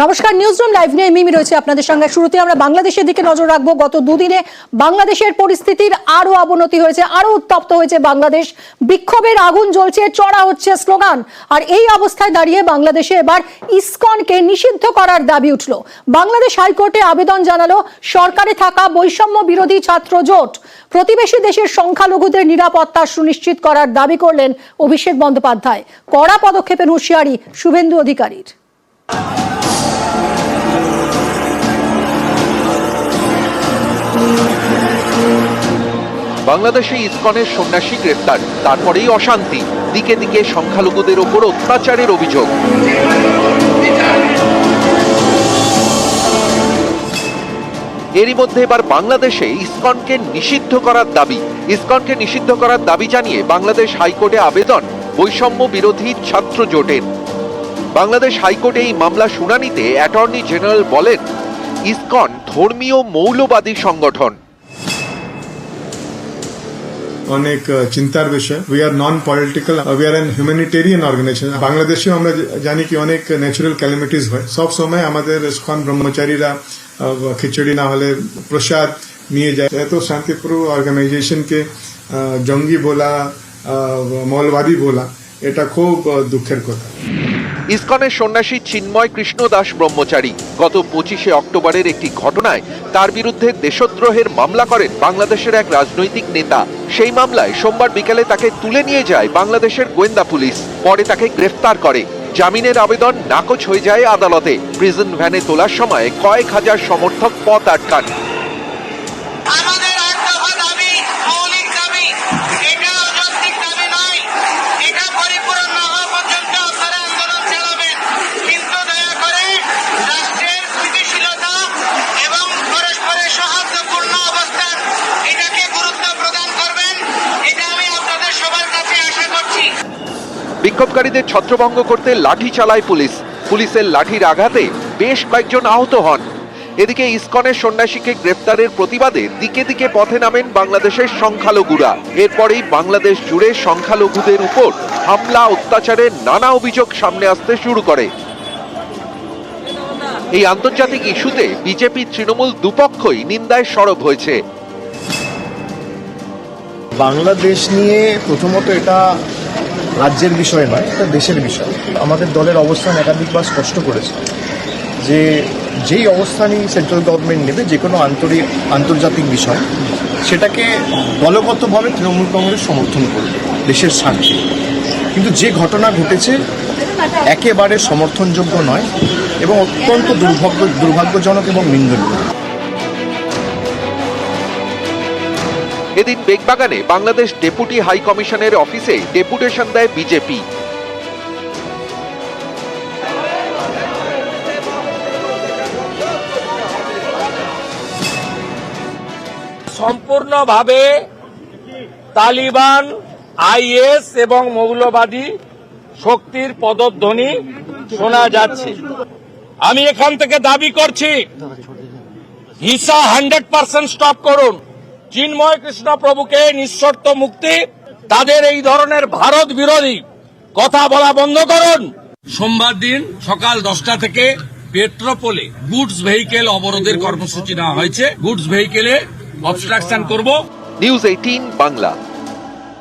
নমস্কার, newsroom live নিয়ে মিমি রয়েছে আপনাদের সঙ্গে। শুরুতে আমরা বাংলাদেশের দিকে নজর রাখবো। গত দুদিনে বাংলাদেশের পরিস্থিতির আরো অবনতি হয়েছে, আরো উত্তপ্ত হয়েছে বাংলাদেশ। বিক্ষোভের আগুন জ্বলছে, চড়া হচ্ছে স্লোগান। আর এই অবস্থায় দাঁড়িয়ে বাংলাদেশে এবার ইসকনকে নিষিদ্ধ করার দাবি উঠল। বাংলাদেশ হাইকোর্টে আবেদন জানালো সরকারে থাকা বৈষম্য বিরোধী ছাত্র জোট। প্রতিবেশী দেশের সংখ্যালঘুদের নিরাপত্তা সুনিশ্চিত করার দাবি করলেন অভিষেক বন্দ্যোপাধ্যায়। কড়া পদক্ষেপের হুঁশিয়ারি শুভেন্দু অধিকারীর। বাংলাদেশে ইসকনের সন্ন্যাসী গ্রেফতার, তারপরেই অশান্তি, দিকে দিকে সংখ্যালঘুদের ওপর অত্যাচারের অভিযোগ। এরই মধ্যে এবার বাংলাদেশে ইসকনকে নিষিদ্ধ করার দাবি। ইসকনকে নিষিদ্ধ করার দাবি জানিয়ে বাংলাদেশ হাইকোর্টে আবেদন বৈষম্য বিরোধী ছাত্র জোটের। বাংলাদেশ হাইকোর্টে এই মামলা শুনানিতে অ্যাটর্নি জেনারেল বলেন, ইসকন ধর্মীয় মৌলবাদী সংগঠন। অনেক চিন্তার বিষয়। We are non political, we are an humanitarian organisation. বাংলাদেশেও আমরা জানি কি অনেক ন্যাচারাল ক্যালামিটিস হয়। সব সময় আমাদের ইসকন ব্রহ্মচারীরা খিচুড়ি না হলে প্রসাদ নিয়ে যায়। এত শান্তিপূর্ণ অর্গানাইজেশনকে জঙ্গি বলা, মৌলবাদী বলা, এটা খুব দুঃখের কথা। ইসকনের সন্ন্যাসী চিন্ময় কৃষ্ণ দাস ব্রহ্মচারী গত 25শে অক্টোবরের একটি ঘটনায় তার বিরুদ্ধে দেশদ্রোহের মামলা করেন বাংলাদেশের এক রাজনৈতিক নেতা। সেই মামলায় সোমবার বিকেলে তাকে তুলে নিয়ে যায় বাংলাদেশের গোয়েন্দা পুলিশ। পরে তাকে গ্রেফতার করে। জামিনের আবেদন নাকচ হয়ে যায় আদালতে। প্রিজন ভ্যানে তোলার সময় কয়েক হাজার সমর্থক পথ আটকান। বিক্ষোভকারীদের ছত্রভঙ্গ করতে লাঠি চালায় পুলিশ। পুলিশের লাঠির আঘাতে বেশ কয়েকজন আহত হন। এদিকে ইসকনের সন্ন্যাসীকে গ্রেফতারের প্রতিবাদে দিকে দিকে পথে নামেন বাংলাদেশের সংখ্যালঘুরা। এরপরেই বাংলাদেশ জুড়ে সংখ্যালঘুদের উপর হামলা, অত্যাচারের নানা অভিযোগ সামনে আসতে শুরু করে। এই আন্তর্জাতিক ইস্যুতে বিজেপি তৃণমূল দুপক্ষই নিন্দায় সরব হয়েছে। বাংলাদেশ নিয়ে প্রথমত এটা রাজ্যের বিষয় নয়, এটা দেশের বিষয়। আমাদের দলের অবস্থান একাধিকবার স্পষ্ট করেছে যে যেই অবস্থানই সেন্ট্রাল গভর্নমেন্ট নেবে যে কোনো আন্তর্জাতিক বিষয়, সেটাকে দলগতভাবে তৃণমূল কংগ্রেস সমর্থন করবে দেশের স্বার্থে। কিন্তু যে ঘটনা ঘটেছে একেবারে সমর্থনযোগ্য নয় এবং অত্যন্ত দুর্ভাগ্যজনক এবং নিন্দনীয়। এদিন বেগবাগানে বাংলাদেশ ডেপুটি হাই কমিশনের অফিসে ডেপুটেশন দেয় বিজেপি। সম্পূর্ণভাবে তালিবান, আইএস এবং মৌলবাদী শক্তির পদধ্বনি শোনা যাচ্ছে। আমি এখান থেকে দাবি করছি, হিংসা 100% স্টপ করুন। চিন্ময় কৃষ্ণ প্রভুকে নিঃশর্ত মুক্তি, তাদের এই ধরনের ভারত বিরোধী কথা বলা বন্ধ করুন। সোমবার দিন সকাল 10টা থেকে পেট্রোপোলে গুডস ভেহিকেল অবরোধের কর্মসূচি নেওয়া হয়েছে। গুডস ভেহিকেলে অবস্ট্রাকশন করব। নিউজ 18 বাংলা।